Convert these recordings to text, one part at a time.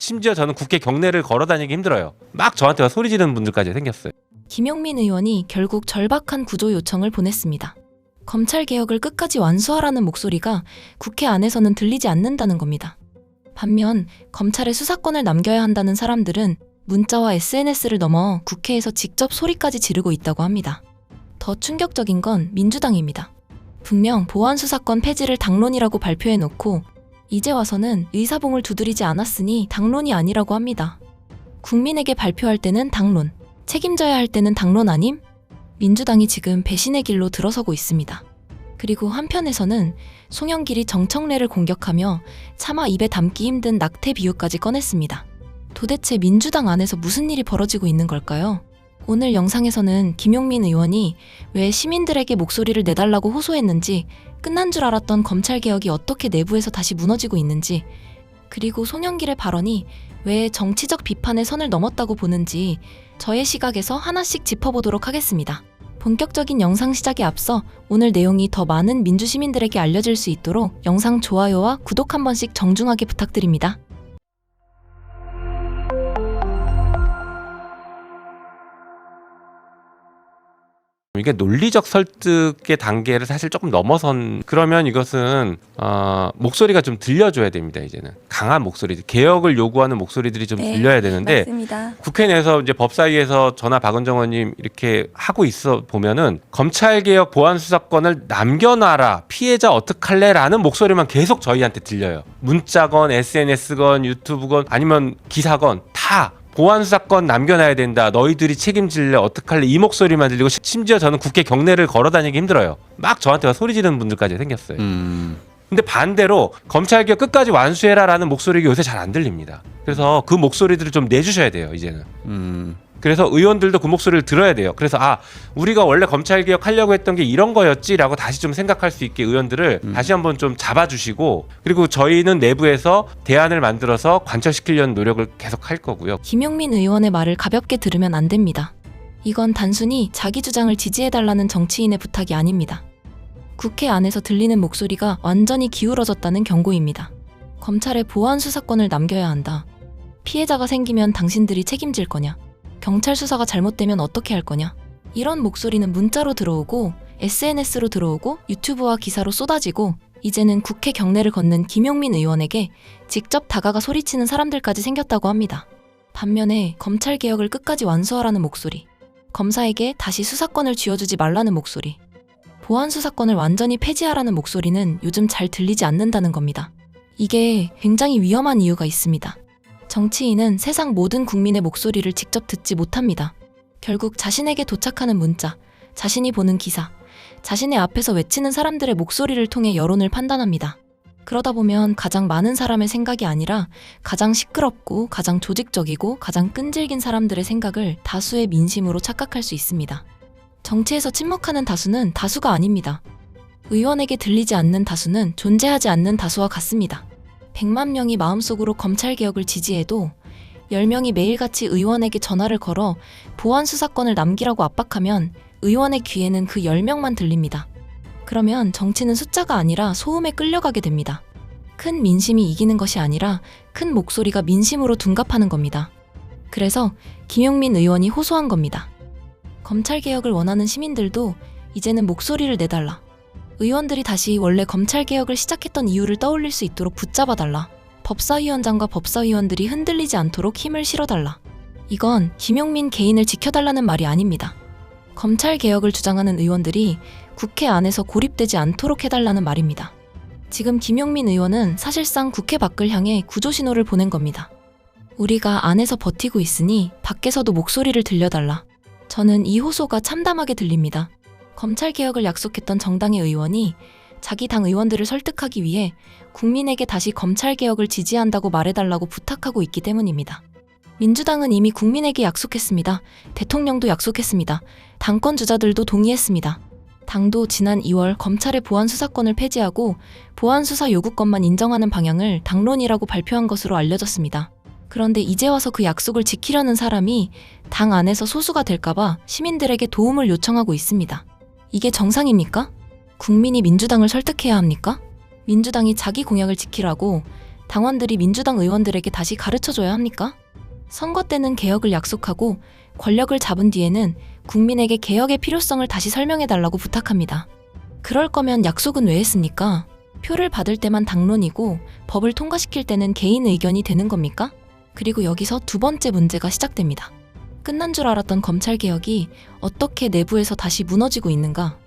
심지어 저는 국회 경내를 걸어 다니기 힘들어요. 막 저한테 소리 지르는 분들까지 생겼어요. 김용민 의원이 결국 절박한 구조 요청을 보냈습니다. 검찰개혁을 끝까지 완수하라는 목소리가 국회 안에서는 들리지 않는다는 겁니다. 반면 검찰에 수사권을 남겨야 한다는 사람들은 문자와 SNS를 넘어 국회에서 직접 소리까지 지르고 있다고 합니다. 더 충격적인 건 민주당입니다. 분명 보안수사권 폐지를 당론이라고 발표해놓고 이제 와서는 의사봉을 두드리지 않았으니 당론이 아니라고 합니다. 국민에게 발표할 때는 당론, 책임져야 할 때는 당론 아님? 민주당이 지금 배신의 길로 들어서고 있습니다. 그리고 한편에서는 송영길이 정청래를 공격하며 차마 입에 담기 힘든 낙태 비유까지 꺼냈습니다. 도대체 민주당 안에서 무슨 일이 벌어지고 있는 걸까요? 오늘 영상에서는 김용민 의원이 왜 시민들에게 목소리를 내달라고 호소했는지, 끝난 줄 알았던 검찰개혁이 어떻게 내부에서 다시 무너지고 있는지, 그리고 송영길의 발언이 왜 정치적 비판의 선을 넘었다고 보는지 저의 시각에서 하나씩 짚어보도록 하겠습니다. 본격적인 영상 시작에 앞서 오늘 내용이 더 많은 민주시민들에게 알려질 수 있도록 영상 좋아요와 구독 한 번씩 정중하게 부탁드립니다. 이게 논리적 설득의 단계를 사실 조금 넘어선, 그러면 이것은 목소리가 좀 들려줘야 됩니다. 이제는 강한 목소리들, 개혁을 요구하는 목소리들이 좀 들려야 되는데, 맞습니다. 국회 내에서 이제 법사위에서 저나 박은정 의원님 이렇게 하고 있어 보면은 검찰개혁 보안수사권을 남겨놔라, 피해자 어떡할래라는 목소리만 계속 저희한테 들려요. 문자건 SNS건 유튜브건 아니면 기사건 다 보안수사권 남겨놔야 된다, 너희들이 책임질래, 어떡할래, 이 목소리만 들리고, 심지어 저는 국회 경내를 걸어 다니기 힘들어요. 막 저한테 소리 지르는 분들까지 생겼어요. 근데 반대로 검찰개혁 끝까지 완수해라라는 목소리가 요새 잘 안 들립니다. 그래서 그 목소리들을 좀 내주셔야 돼요, 이제는. 그래서 의원들도 그 목소리를 들어야 돼요. 그래서 우리가 원래 검찰개혁 하려고 했던 게 이런 거였지라고 다시 좀 생각할 수 있게 의원들을 다시 한번 좀 잡아주시고, 그리고 저희는 내부에서 대안을 만들어서 관철시키려는 노력을 계속 할 거고요. 김용민 의원의 말을 가볍게 들으면 안 됩니다. 이건 단순히 자기 주장을 지지해달라는 정치인의 부탁이 아닙니다. 국회 안에서 들리는 목소리가 완전히 기울어졌다는 경고입니다. 검찰에 보안 수사권을 남겨야 한다. 피해자가 생기면 당신들이 책임질 거냐? 경찰 수사가 잘못되면 어떻게 할 거냐? 이런 목소리는 문자로 들어오고 SNS로 들어오고 유튜브와 기사로 쏟아지고, 이제는 국회 경내를 걷는 김용민 의원에게 직접 다가가 소리치는 사람들까지 생겼다고 합니다. 반면에 검찰개혁을 끝까지 완수하라는 목소리, 검사에게 다시 수사권을 쥐어주지 말라는 목소리, 보안수사권을 완전히 폐지하라는 목소리는 요즘 잘 들리지 않는다는 겁니다. 이게 굉장히 위험한 이유가 있습니다. 정치인은 세상 모든 국민의 목소리를 직접 듣지 못합니다. 결국 자신에게 도착하는 문자, 자신이 보는 기사, 자신의 앞에서 외치는 사람들의 목소리를 통해 여론을 판단합니다. 그러다 보면 가장 많은 사람의 생각이 아니라 가장 시끄럽고 가장 조직적이고 가장 끈질긴 사람들의 생각을 다수의 민심으로 착각할 수 있습니다. 정치에서 침묵하는 다수는 다수가 아닙니다. 의원에게 들리지 않는 다수는 존재하지 않는 다수와 같습니다. 100만 명이 마음속으로 검찰개혁을 지지해도 10명이 매일같이 의원에게 전화를 걸어 보안수사권을 남기라고 압박하면 의원의 귀에는 그 10명만 들립니다. 그러면 정치는 숫자가 아니라 소음에 끌려가게 됩니다. 큰 민심이 이기는 것이 아니라 큰 목소리가 민심으로 둔갑하는 겁니다. 그래서 김용민 의원이 호소한 겁니다. 검찰개혁을 원하는 시민들도 이제는 목소리를 내달라. 의원들이 다시 원래 검찰개혁을 시작했던 이유를 떠올릴 수 있도록 붙잡아달라. 법사위원장과 법사위원들이 흔들리지 않도록 힘을 실어달라. 이건 김용민 개인을 지켜달라는 말이 아닙니다. 검찰개혁을 주장하는 의원들이 국회 안에서 고립되지 않도록 해달라는 말입니다. 지금 김용민 의원은 사실상 국회 밖을 향해 구조신호를 보낸 겁니다. 우리가 안에서 버티고 있으니 밖에서도 목소리를 들려달라. 저는 이 호소가 참담하게 들립니다. 검찰개혁을 약속했던 정당의 의원이 자기 당 의원들을 설득하기 위해 국민에게 다시 검찰개혁을 지지한다고 말해달라고 부탁하고 있기 때문입니다. 민주당은 이미 국민에게 약속했습니다. 대통령도 약속했습니다. 당권 주자들도 동의했습니다. 당도 지난 2월 검찰의 보안수사권을 폐지하고 보안수사 요구권만 인정하는 방향을 당론이라고 발표한 것으로 알려졌습니다. 그런데 이제 와서 그 약속을 지키려는 사람이 당 안에서 소수가 될까봐 시민들에게 도움을 요청하고 있습니다. 이게 정상입니까? 국민이 민주당을 설득해야 합니까? 민주당이 자기 공약을 지키라고 당원들이 민주당 의원들에게 다시 가르쳐줘야 합니까? 선거 때는 개혁을 약속하고 권력을 잡은 뒤에는 국민에게 개혁의 필요성을 다시 설명해달라고 부탁합니다. 그럴 거면 약속은 왜 했습니까? 표를 받을 때만 당론이고 법을 통과시킬 때는 개인 의견이 되는 겁니까? 그리고 여기서 두 번째 문제가 시작됩니다. 끝난 줄 알았던 검찰개혁이 어떻게 내부에서 다시 무너지고 있는가?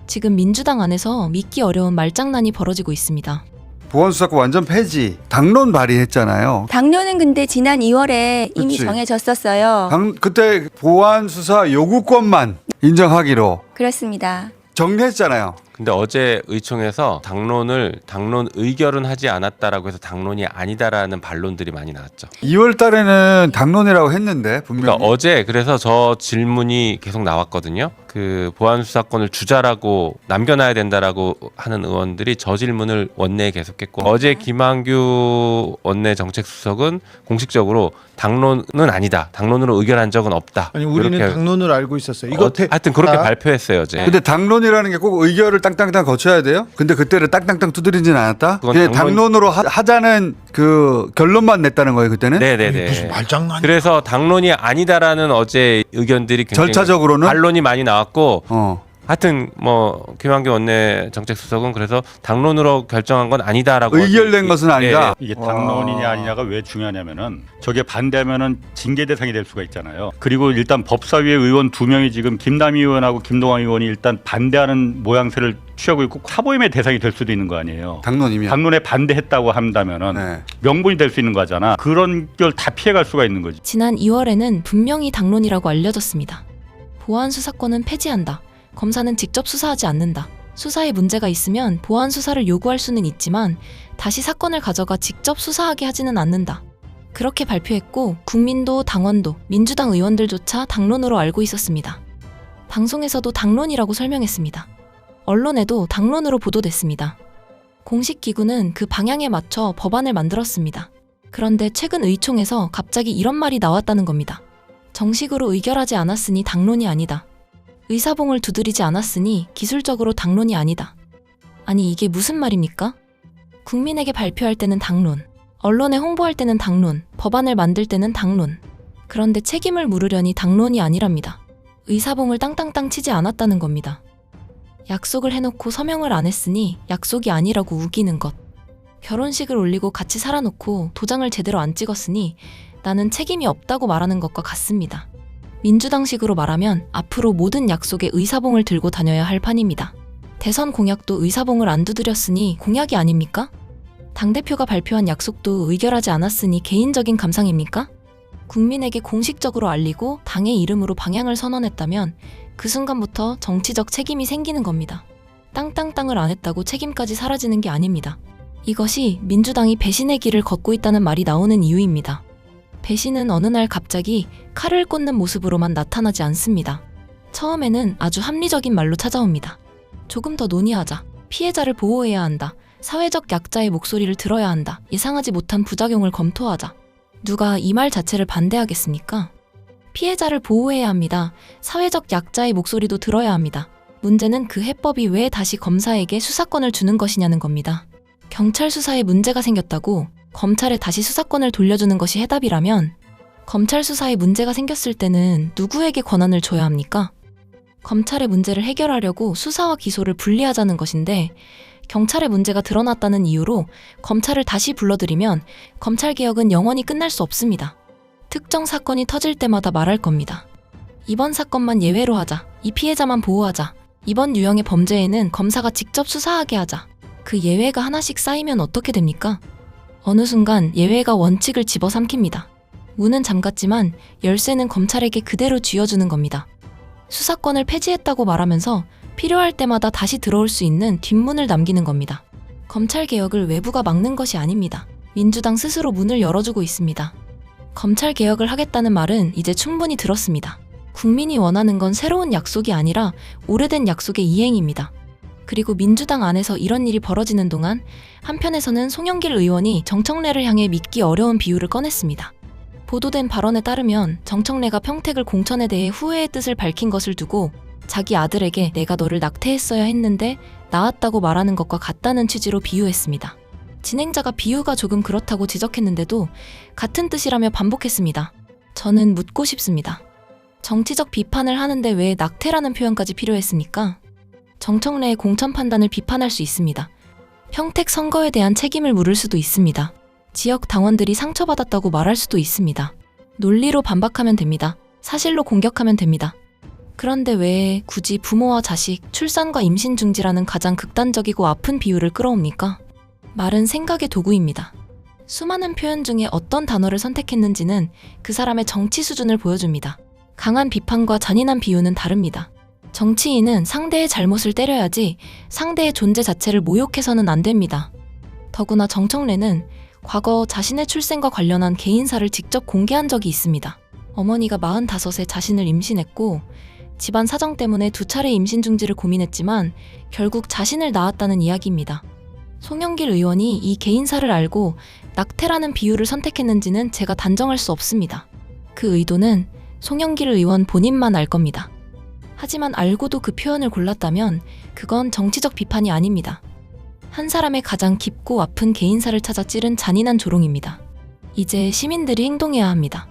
지금 민주당 안에서 믿기 어려운 말장난이 벌어지고 있습니다. 보안수사권 완전 폐지. 당론 발의했잖아요. 당론은 근데 지난 2월에 이미 그치. 정해졌었어요. 그때 보안수사 요구권만 인정하기로 그렇습니다. 정리했잖아요. 근데 어제 의총에서 당론 의결은 하지 않았다라고 해서 당론이 아니다라는 반론들이 많이 나왔죠. 2월 달에는 당론이라고 했는데 분명히. 그러니까 어제 그래서 저 질문이 계속 나왔거든요. 그 보안 수사권을 주자라고 남겨놔야 된다라고 하는 의원들이 저 질문을 원내에 계속했고 어제 김한규 원내 정책수석은 공식적으로 당론은 아니다. 당론으로 의결한 적은 없다. 아니 우리는 이렇게 당론을 알고 있었어요. 이거 하여튼 그렇게 다 발표했어요 어제. 근데 당론이라는 게 꼭 의결을 땅땅땅 거쳐야 돼요? 근데 그때를 땅땅땅 두드리진 않았다? 그건 그냥 당론으로 하자는 그 결론만 냈다는 거예요 그때는? 네네네. 무슨 말장난? 그래서 당론이 아니다라는 어제 의견들이 굉장히 절차적으로는? 반론이 많이 나왔고 하여튼 김한규 원내 정책수석은 그래서 당론으로 결정한 건 아니다라고 의결된 것은 아니다. 이게 당론이냐 아니냐가 왜 중요하냐면은 저게 반대하면은 징계 대상이 될 수가 있잖아요. 그리고 일단 법사위의 의원 2명이 지금 김남희 의원하고 김동완 의원이 일단 반대하는 모양새를 취하고 있고 사보임의 대상이 될 수도 있는 거 아니에요. 당론이면. 당론에 반대했다고 한다면은 네. 명분이 될 수 있는 거잖아. 그런 걸 다 피해갈 수가 있는 거지. 지난 2월에는 분명히 당론이라고 알려졌습니다. 보안 수사권은 폐지한다. 검사는 직접 수사하지 않는다. 수사에 문제가 있으면 보안 수사를 요구할 수는 있지만 다시 사건을 가져가 직접 수사하게 하지는 않는다. 그렇게 발표했고 국민도 당원도 민주당 의원들조차 당론으로 알고 있었습니다. 방송에서도 당론이라고 설명했습니다. 언론에도 당론으로 보도됐습니다. 공식 기구는 그 방향에 맞춰 법안을 만들었습니다. 그런데 최근 의총에서 갑자기 이런 말이 나왔다는 겁니다. 정식으로 의결하지 않았으니 당론이 아니다. 의사봉을 두드리지 않았으니 기술적으로 당론이 아니다. 아니 이게 무슨 말입니까? 국민에게 발표할 때는 당론, 언론에 홍보할 때는 당론, 법안을 만들 때는 당론. 그런데 책임을 물으려니 당론이 아니랍니다. 의사봉을 땅땅땅 치지 않았다는 겁니다. 약속을 해놓고 서명을 안 했으니 약속이 아니라고 우기는 것. 결혼식을 올리고 같이 살아놓고 도장을 제대로 안 찍었으니 나는 책임이 없다고 말하는 것과 같습니다. 민주당식으로 말하면 앞으로 모든 약속에 의사봉을 들고 다녀야 할 판입니다. 대선 공약도 의사봉을 안 두드렸으니 공약이 아닙니까? 당대표가 발표한 약속도 의결하지 않았으니 개인적인 감상입니까? 국민에게 공식적으로 알리고 당의 이름으로 방향을 선언했다면 그 순간부터 정치적 책임이 생기는 겁니다. 땅땅땅을 안 했다고 책임까지 사라지는 게 아닙니다. 이것이 민주당이 배신의 길을 걷고 있다는 말이 나오는 이유입니다. 배신은 어느 날 갑자기 칼을 꽂는 모습으로만 나타나지 않습니다. 처음에는 아주 합리적인 말로 찾아옵니다. 조금 더 논의하자. 피해자를 보호해야 한다. 사회적 약자의 목소리를 들어야 한다. 예상하지 못한 부작용을 검토하자. 누가 이 말 자체를 반대하겠습니까? 피해자를 보호해야 합니다. 사회적 약자의 목소리도 들어야 합니다. 문제는 그 해법이 왜 다시 검사에게 수사권을 주는 것이냐는 겁니다. 경찰 수사에 문제가 생겼다고 검찰에 다시 수사권을 돌려주는 것이 해답이라면 검찰 수사에 문제가 생겼을 때는 누구에게 권한을 줘야 합니까? 검찰의 문제를 해결하려고 수사와 기소를 분리하자는 것인데 경찰의 문제가 드러났다는 이유로 검찰을 다시 불러들이면 검찰개혁은 영원히 끝날 수 없습니다. 특정 사건이 터질 때마다 말할 겁니다. 이번 사건만 예외로 하자. 이 피해자만 보호하자. 이번 유형의 범죄에는 검사가 직접 수사하게 하자. 그 예외가 하나씩 쌓이면 어떻게 됩니까? 어느 순간 예외가 원칙을 집어삼킵니다. 문은 잠갔지만 열쇠는 검찰에게 그대로 쥐어주는 겁니다. 수사권을 폐지했다고 말하면서 필요할 때마다 다시 들어올 수 있는 뒷문을 남기는 겁니다. 검찰개혁을 외부가 막는 것이 아닙니다. 민주당 스스로 문을 열어주고 있습니다. 검찰개혁을 하겠다는 말은 이제 충분히 들었습니다. 국민이 원하는 건 새로운 약속이 아니라 오래된 약속의 이행입니다. 그리고 민주당 안에서 이런 일이 벌어지는 동안 한편에서는 송영길 의원이 정청래를 향해 믿기 어려운 비유를 꺼냈습니다. 보도된 발언에 따르면 정청래가 평택을 공천에 대해 후회의 뜻을 밝힌 것을 두고 자기 아들에게 내가 너를 낙태했어야 했는데 낳았다고 말하는 것과 같다는 취지로 비유했습니다. 진행자가 비유가 조금 그렇다고 지적했는데도 같은 뜻이라며 반복했습니다. 저는 묻고 싶습니다. 정치적 비판을 하는데 왜 낙태라는 표현까지 필요했습니까? 정청래의 공천 판단을 비판할 수 있습니다. 평택 선거에 대한 책임을 물을 수도 있습니다. 지역 당원들이 상처받았다고 말할 수도 있습니다. 논리로 반박하면 됩니다. 사실로 공격하면 됩니다. 그런데 왜 굳이 부모와 자식, 출산과 임신 중지라는 가장 극단적이고 아픈 비유를 끌어옵니까? 말은 생각의 도구입니다. 수많은 표현 중에 어떤 단어를 선택했는지는 그 사람의 정치 수준을 보여줍니다. 강한 비판과 잔인한 비유는 다릅니다. 정치인은 상대의 잘못을 때려야지 상대의 존재 자체를 모욕해서는 안 됩니다. 더구나 정청래는 과거 자신의 출생과 관련한 개인사를 직접 공개한 적이 있습니다. 어머니가 45세 자신을 임신했고 집안 사정 때문에 2차례 임신 중지를 고민했지만 결국 자신을 낳았다는 이야기입니다. 송영길 의원이 이 개인사를 알고 낙태라는 비유를 선택했는지는 제가 단정할 수 없습니다. 그 의도는 송영길 의원 본인만 알 겁니다. 하지만 알고도 그 표현을 골랐다면 그건 정치적 비판이 아닙니다. 한 사람의 가장 깊고 아픈 개인사를 찾아 찌른 잔인한 조롱입니다. 이제 시민들이 행동해야 합니다.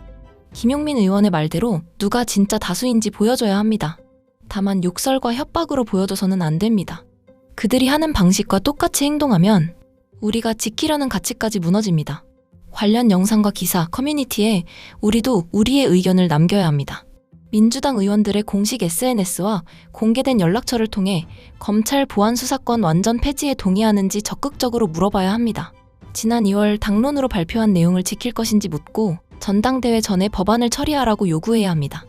김용민 의원의 말대로 누가 진짜 다수인지 보여줘야 합니다. 다만 욕설과 협박으로 보여줘서는 안 됩니다. 그들이 하는 방식과 똑같이 행동하면 우리가 지키려는 가치까지 무너집니다. 관련 영상과 기사, 커뮤니티에 우리도 우리의 의견을 남겨야 합니다. 민주당 의원들의 공식 SNS와 공개된 연락처를 통해 검찰 보안 수사권 완전 폐지에 동의하는지 적극적으로 물어봐야 합니다. 지난 2월 당론으로 발표한 내용을 지킬 것인지 묻고 전당대회 전에 법안을 처리하라고 요구해야 합니다.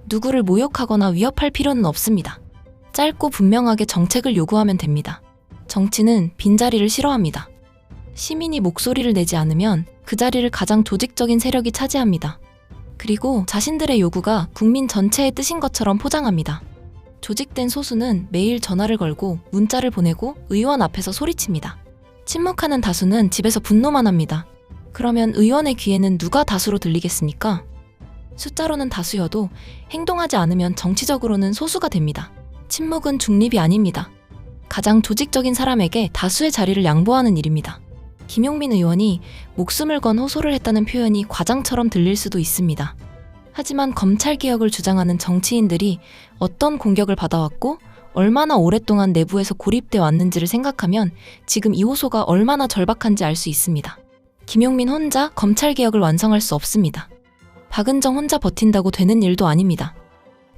누구를 모욕하거나 위협할 필요는 없습니다. 짧고 분명하게 정책을 요구하면 됩니다. 정치는 빈자리를 싫어합니다. 시민이 목소리를 내지 않으면 그 자리를 가장 조직적인 세력이 차지합니다. 그리고 자신들의 요구가 국민 전체의 뜻인 것처럼 포장합니다. 조직된 소수는 매일 전화를 걸고 문자를 보내고 의원 앞에서 소리칩니다. 침묵하는 다수는 집에서 분노만 합니다. 그러면 의원의 귀에는 누가 다수로 들리겠습니까? 숫자로는 다수여도 행동하지 않으면 정치적으로는 소수가 됩니다. 침묵은 중립이 아닙니다. 가장 조직적인 사람에게 다수의 자리를 양보하는 일입니다. 김용민 의원이 목숨을 건 호소를 했다는 표현이 과장처럼 들릴 수도 있습니다. 하지만 검찰개혁을 주장하는 정치인들이 어떤 공격을 받아왔고 얼마나 오랫동안 내부에서 고립돼 왔는지를 생각하면 지금 이 호소가 얼마나 절박한지 알 수 있습니다. 김용민 혼자 검찰개혁을 완성할 수 없습니다. 박은정 혼자 버틴다고 되는 일도 아닙니다.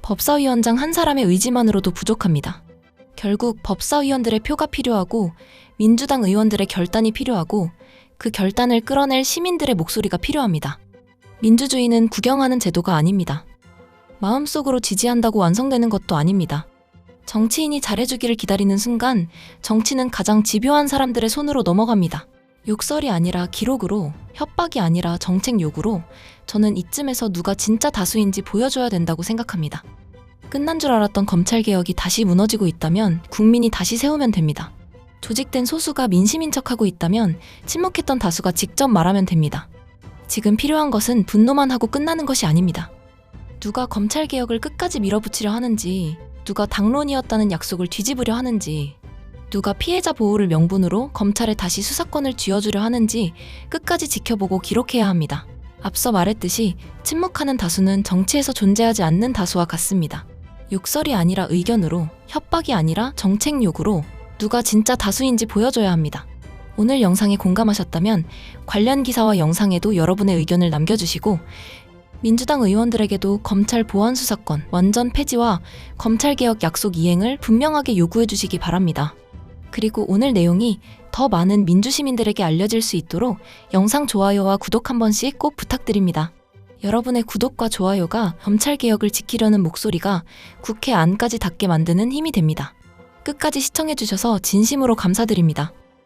법사위원장 한 사람의 의지만으로도 부족합니다. 결국 법사위원들의 표가 필요하고 민주당 의원들의 결단이 필요하고 그 결단을 끌어낼 시민들의 목소리가 필요합니다. 민주주의는 구경하는 제도가 아닙니다. 마음속으로 지지한다고 완성되는 것도 아닙니다. 정치인이 잘해주기를 기다리는 순간 정치는 가장 집요한 사람들의 손으로 넘어갑니다. 욕설이 아니라 기록으로, 협박이 아니라 정책 요구로 저는 이쯤에서 누가 진짜 다수인지 보여줘야 된다고 생각합니다. 끝난 줄 알았던 검찰개혁이 다시 무너지고 있다면 국민이 다시 세우면 됩니다. 조직된 소수가 민심인 척하고 있다면 침묵했던 다수가 직접 말하면 됩니다. 지금 필요한 것은 분노만 하고 끝나는 것이 아닙니다. 누가 검찰개혁을 끝까지 밀어붙이려 하는지, 누가 당론이었다는 약속을 뒤집으려 하는지, 누가 피해자 보호를 명분으로 검찰에 다시 수사권을 쥐어주려 하는지 끝까지 지켜보고 기록해야 합니다. 앞서 말했듯이 침묵하는 다수는 정치에서 존재하지 않는 다수와 같습니다. 욕설이 아니라 의견으로, 협박이 아니라 정책 요구로 누가 진짜 다수인지 보여줘야 합니다. 오늘 영상에 공감하셨다면 관련 기사와 영상에도 여러분의 의견을 남겨주시고 민주당 의원들에게도 검찰 보안 수사권 완전 폐지와 검찰개혁 약속 이행을 분명하게 요구해 주시기 바랍니다. 그리고 오늘 내용이 더 많은 민주시민들에게 알려질 수 있도록 영상 좋아요와 구독 한 번씩 꼭 부탁드립니다. 여러분의 구독과 좋아요가 검찰개혁을 지키려는 목소리가 국회 안까지 닿게 만드는 힘이 됩니다. 끝까지 시청해주셔서 진심으로 감사드립니다.